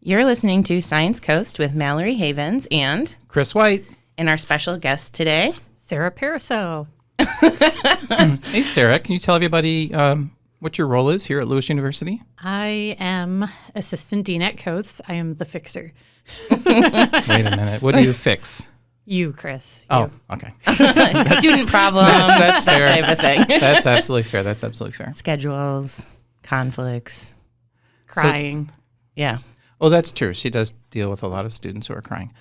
You're listening to Science Coast with Mallory Havens and Chris White. And our special guest today, Sarah Pariseau. Hey, Sarah, can you tell everybody what your role is here at Lewis University? I am Assistant Dean at Coast. I am the fixer. Wait a minute. What do you fix? You, Chris. Oh, okay. student problems, That's that fair. type of thing. That's absolutely fair. That's absolutely fair. Schedules, conflicts. Crying. Yeah. Oh, that's true. She does deal with a lot of students who are crying.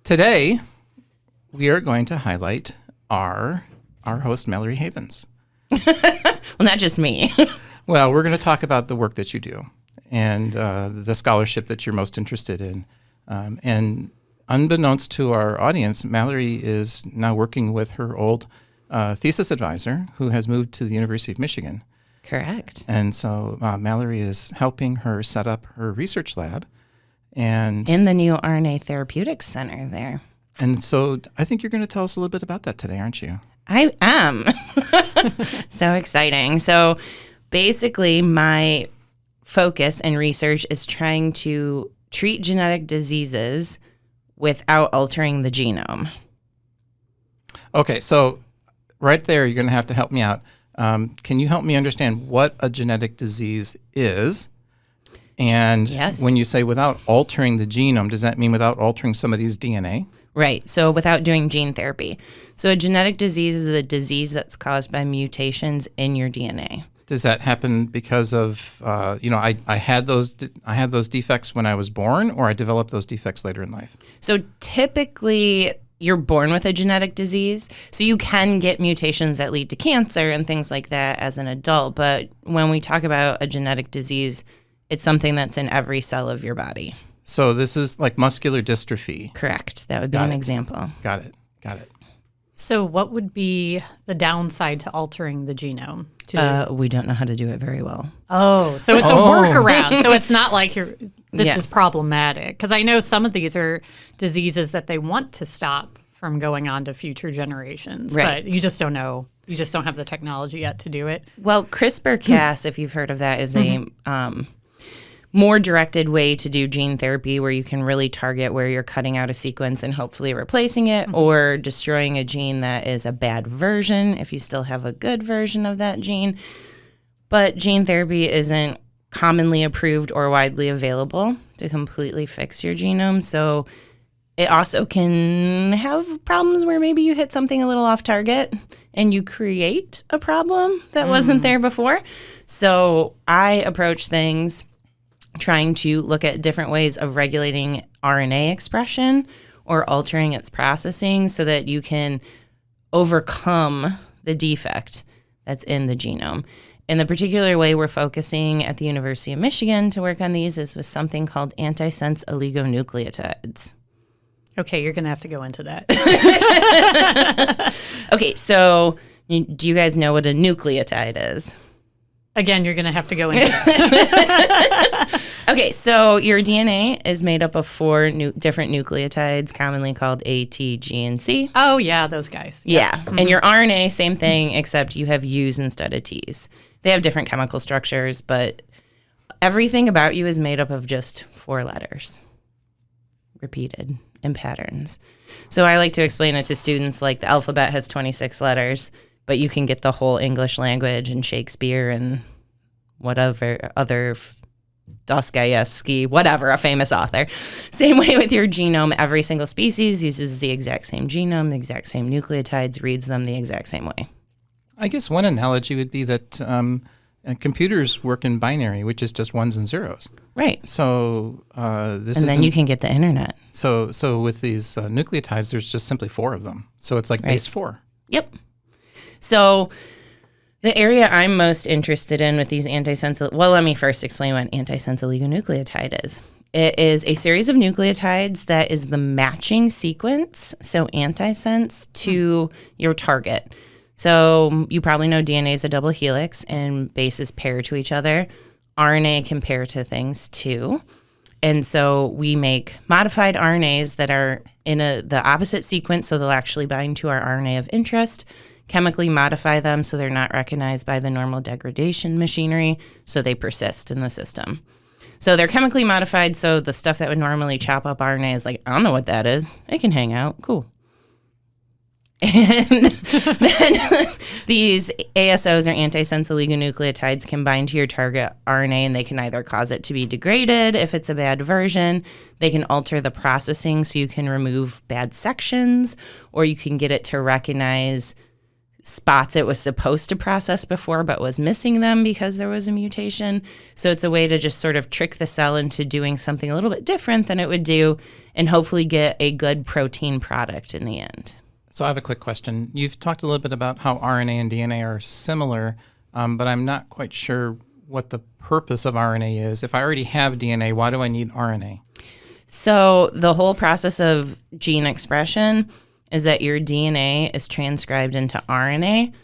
Today, we are going to highlight our host, Mallory Havens. Well, not just me. Well, we're going to talk about the work that you do and the scholarship that you're most interested in. And unbeknownst to our audience, Mallory is now working with her old thesis advisor who has moved to the University of Michigan. Correct. And so Mallory is helping her set up her research lab. And In the new RNA Therapeutics Center there. And so I think you're going to tell us a little bit about that today, aren't you? I am. So exciting. So basically, my focus and research is trying to treat genetic diseases without altering the genome. Okay, so right there, you're going to have to help me out. Can you help me understand what a genetic disease is? And Yes. when you say without altering the genome, does that mean without altering somebody's DNA? Right. So without doing gene therapy. So a genetic disease is a disease that's caused by mutations in your DNA. Does that happen because of, I had those defects when I was born, or I developed those defects later in life? So typically you're born with a genetic disease. So you can get mutations that lead to cancer and things like that as an adult. But when we talk about a genetic disease, it's something that's in every cell of your body. So this is like muscular dystrophy. Correct. That would be Got an it. example. Got it. So what would be the downside to altering the genome? We don't know how to do it very well. So it's a workaround. So it's not like this Yeah. is problematic. Because I know some of these are diseases that they want to stop from going on to future generations. Right. But you just don't know. You just don't have the technology yet to do it. Well, CRISPR-Cas, if you've heard of that, is a more directed way to do gene therapy where you can really target where you're cutting out a sequence and hopefully replacing it or destroying a gene that is a bad version if you still have a good version of that gene. But gene therapy isn't commonly approved or widely available to completely fix your genome. So it also can have problems where maybe you hit something a little off target and you create a problem that wasn't there before. So I approach things trying to look at different ways of regulating RNA expression or altering its processing so that you can overcome the defect that's in the genome. And the particular way we're focusing at the University of Michigan to work on these is with something called antisense oligonucleotides. Okay, you're going to have to go into that. Okay, so do you guys know what a nucleotide is? Again, you're going to have to go into that. Okay, so your DNA is made up of four different nucleotides, commonly called A, T, G, and C. Oh, yeah, those guys. Yeah, and your RNA, same thing, except you have U's instead of T's. They have different chemical structures, but everything about you is made up of just four letters, repeated in patterns. So I like to explain it to students like the alphabet has 26 letters, but you can get the whole English language and Shakespeare and whatever other Dostoevsky, whatever, a famous author. Same way with your genome. Every single species uses the exact same genome, the exact same nucleotides, reads them the exact same way. I guess one analogy would be that computers work in binary, which is just ones and zeros. Right. So And then you can get the internet. So with these nucleotides, there's just simply four of them. So it's like base 4. Yep. So the area I'm most interested in with these let me first explain what antisense oligonucleotide is. It is a series of nucleotides that is the matching sequence, so antisense, to your target. So you probably know DNA is a double helix and bases pair to each other. RNA can pair to things too. And so we make modified RNAs that are in the opposite sequence, so they'll actually bind to our RNA of interest, chemically modify them so they're not recognized by the normal degradation machinery, so they persist in the system. So they're chemically modified, so the stuff that would normally chop up RNA is like, I don't know what that is. It can hang out. Cool. And then these ASOs, or antisense oligonucleotides, can bind to your target RNA, and they can either cause it to be degraded if it's a bad version. They can alter the processing so you can remove bad sections, or you can get it to recognize spots it was supposed to process before but was missing them because there was a mutation. So it's a way to just sort of trick the cell into doing something a little bit different than it would do and hopefully get a good protein product in the end. So I have a quick question. You've talked a little bit about how RNA and DNA are similar, but I'm not quite sure what the purpose of RNA is. If I already have DNA, why do I need RNA? So the whole process of gene expression is that your DNA is transcribed into RNA,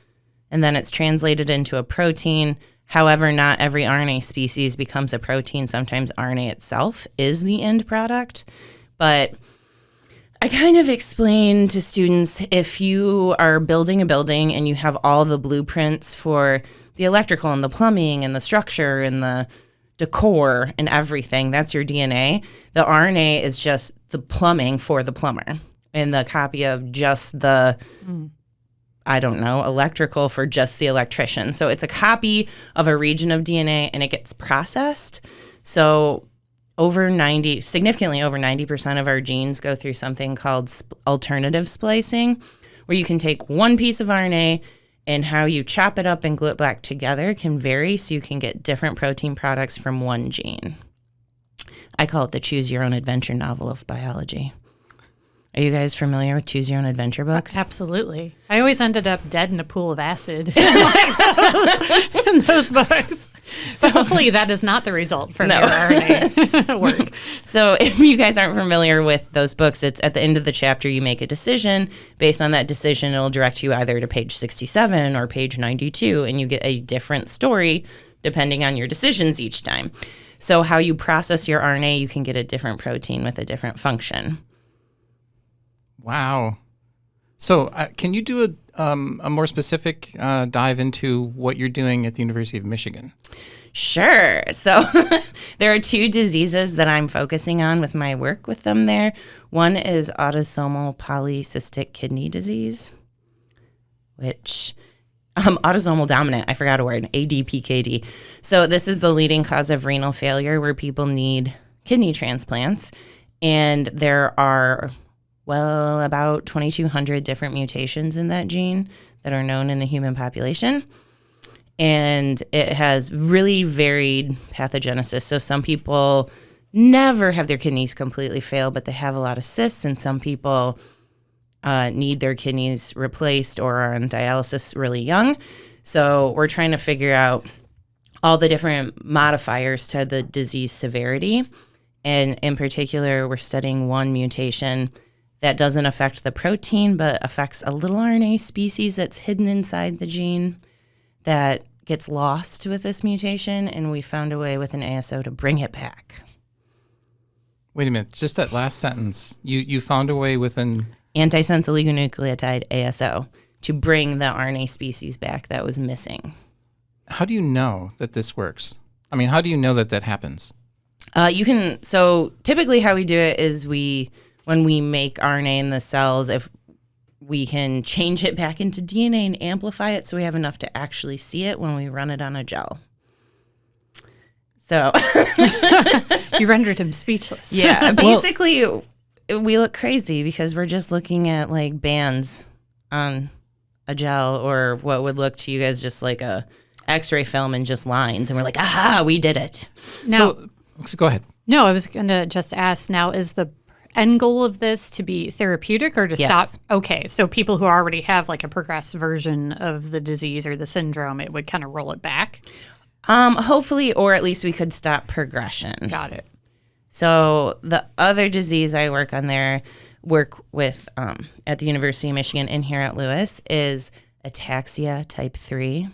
and then it's translated into a protein. However, not every RNA species becomes a protein. Sometimes RNA itself is the end product. But I kind of explain to students, if you are building a building and you have all the blueprints for the electrical and the plumbing and the structure and the decor and everything, that's your DNA. The RNA is just the plumbing for the plumber and the copy of just the, electrical for just the electrician. So it's a copy of a region of DNA and it gets processed. So significantly over 90% of our genes go through something called alternative splicing, where you can take one piece of RNA and how you chop it up and glue it back together can vary, so you can get different protein products from one gene. I call it the choose your own adventure novel of biology. Are you guys familiar with choose your own adventure books? Absolutely. I always ended up dead in a pool of acid in those books. So hopefully that is not the result from your RNA work. So if you guys aren't familiar with those books, it's at the end of the chapter you make a decision. Based on that decision, it'll direct you either to page 67 or page 92, and you get a different story depending on your decisions each time. So how you process your RNA, you can get a different protein with a different function. Wow. So can you do a more specific dive into what you're doing at the University of Michigan? Sure. So there are two diseases that I'm focusing on with my work with them there. One is autosomal polycystic kidney disease, which autosomal dominant, I forgot a word, ADPKD. So this is the leading cause of renal failure where people need kidney transplants. And there are about 2,200 different mutations in that gene that are known in the human population. And it has really varied pathogenesis. So some people never have their kidneys completely fail, but they have a lot of cysts. And some people need their kidneys replaced or are on dialysis really young. So we're trying to figure out all the different modifiers to the disease severity. And in particular, we're studying one mutation that doesn't affect the protein, but affects a little RNA species that's hidden inside the gene that gets lost with this mutation, and we found a way with an ASO to bring it back. Wait a minute, just that last sentence. You found a way with an antisense oligonucleotide ASO to bring the RNA species back that was missing. How do you know that this works? I mean, how do you know that that happens? So typically how we do it is when we make RNA in the cells, if we can change it back into DNA and amplify it so we have enough to actually see it when we run it on a gel. So you rendered him speechless. Yeah, basically we look crazy because we're just looking at like bands on a gel, or what would look to you guys just like a X-ray film and just lines, and we're like, aha, we did it. Now, so go ahead. No, I was going to just ask, now is the end goal of this to be therapeutic or to stop? Okay, so people who already have like a progressed version of the disease or the syndrome, it would kind of roll it back? Hopefully, or at least we could stop progression. Got it. So the other disease I work with at the University of Michigan and here at Lewis is ataxia type 3,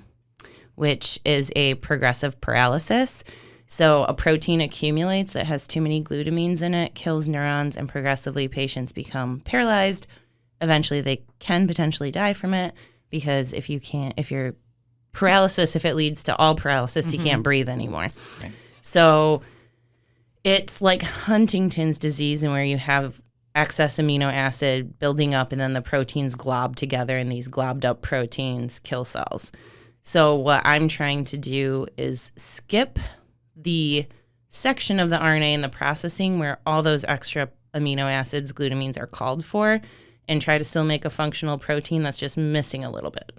which is a progressive paralysis. So a protein accumulates that has too many glutamines in it, kills neurons, and progressively patients become paralyzed. Eventually they can potentially die from it, because if you're paralysis, if it leads to all paralysis, you can't breathe anymore. Right. So It's like Huntington's disease, and where you have excess amino acid building up, and then the proteins glob together, and these globbed up proteins kill cells. So what I'm trying to do is skip the section of the RNA in the processing where all those extra amino acids, glutamines, are called for, and try to still make a functional protein that's just missing a little bit.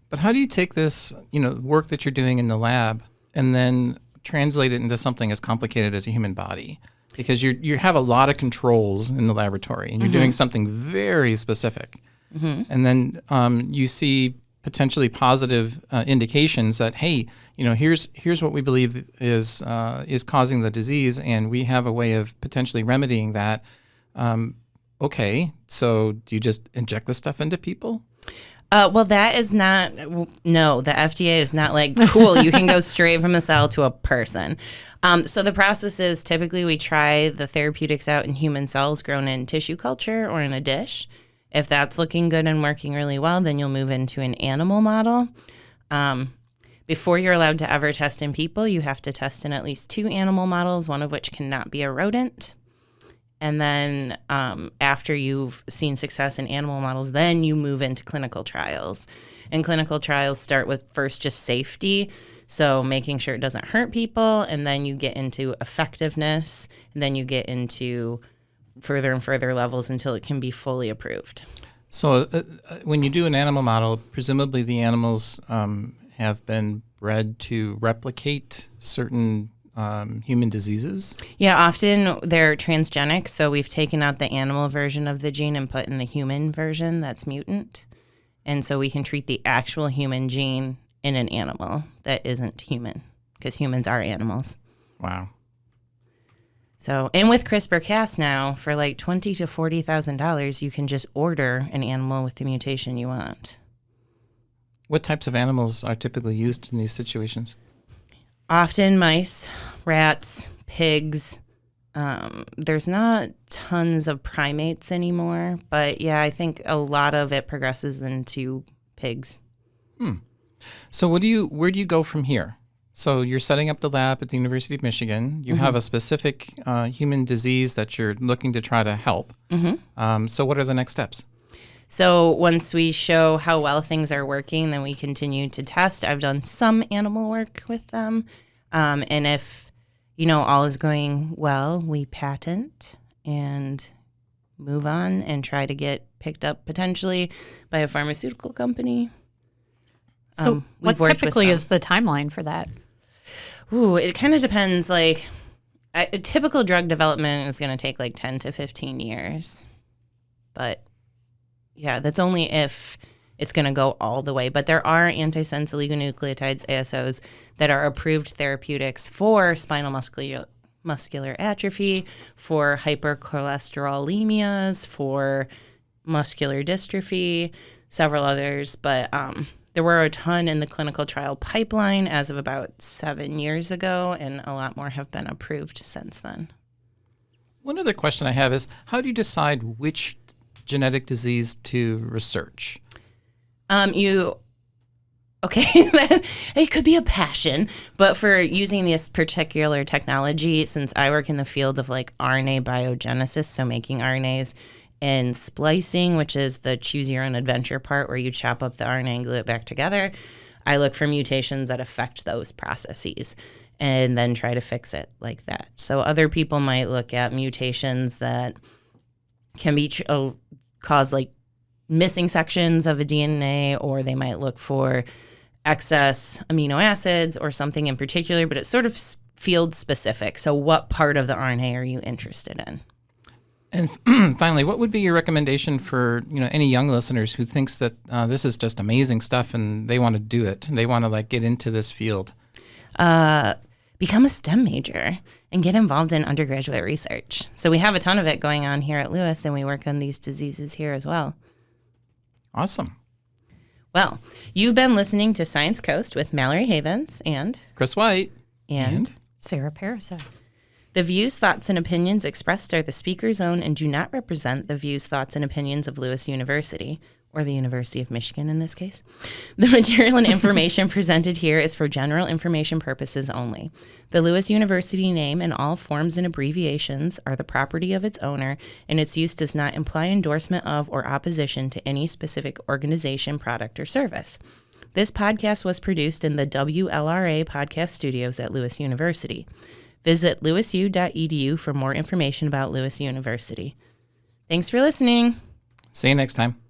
But how do you take this, work that you're doing in the lab and then translate it into something as complicated as a human body? Because you have a lot of controls in the laboratory, and you're doing something very specific. And then you see potentially positive indications that, hey, here's what we believe is causing the disease, and we have a way of potentially remedying that. Okay, so do you just inject this stuff into people? Well, that is not, no, the FDA is not like, cool, you can go straight from a cell to a person. So the process is typically we try the therapeutics out in human cells grown in tissue culture or in a dish. If that's looking good and working really well, then you'll move into an animal model. Before you're allowed to ever test in people, you have to test in at least 2 animal models, one of which cannot be a rodent. And then after you've seen success in animal models, then you move into clinical trials. And clinical trials start with first just safety, so making sure it doesn't hurt people, and then you get into effectiveness, and then you get into further and further levels until it can be fully approved. So when you do an animal model, presumably the animals have been bred to replicate certain human diseases? Yeah, often they're transgenic, so we've taken out the animal version of the gene and put in the human version that's mutant. And so we can treat the actual human gene in an animal that isn't human, because humans are animals. Wow. So, and with CRISPR-Cas now, for like $20,000 to $40,000, you can just order an animal with the mutation you want. What types of animals are typically used in these situations? Often mice, rats, pigs. There's not tons of primates anymore, but yeah, I think a lot of it progresses into pigs. So where do you go from here? So you're setting up the lab at the University of Michigan. You have a specific human disease that you're looking to try to help. So what are the next steps? So once we show how well things are working, then we continue to test. I've done some animal work with them. And if, all is going well, we patent and move on and try to get picked up potentially by a pharmaceutical company. So what typically is the timeline for that? Ooh, it kind of depends. Like a typical drug development is going to take like 10 to 15 years. But yeah, that's only if it's going to go all the way. But there are antisense oligonucleotides, ASOs, that are approved therapeutics for spinal muscular atrophy, for hypercholesterolemias, for muscular dystrophy, several others. But there were a ton in the clinical trial pipeline as of about 7 years ago, and a lot more have been approved since then. One other question I have is, how do you decide which genetic disease to research? It could be a passion, but for using this particular technology, since I work in the field of like RNA biogenesis, so making RNAs, and splicing, which is the choose your own adventure part where you chop up the RNA and glue it back together, I look for mutations that affect those processes and then try to fix it like that. So other people might look at mutations that can be cause like missing sections of a DNA, or they might look for excess amino acids or something in particular, but it's sort of field specific. So what part of the RNA are you interested in? And finally, what would be your recommendation for any young listeners who thinks that this is just amazing stuff and they want to do it, and they want to get into this field? Become a STEM major and get involved in undergraduate research. So we have a ton of it going on here at Lewis, and we work on these diseases here as well. Awesome. Well, you've been listening to Science Coast with Mallory Havens and Chris White and Sarah Pariseau. The views, thoughts, and opinions expressed are the speaker's own and do not represent the views, thoughts, and opinions of Lewis University or the University of Michigan in this case. The material and information presented here is for general information purposes only. The Lewis University name and all forms and abbreviations are the property of its owner, and its use does not imply endorsement of or opposition to any specific organization, product, or service. This podcast was produced in the WLRA podcast studios at Lewis University. Visit lewisu.edu for more information about Lewis University. Thanks for listening. See you next time.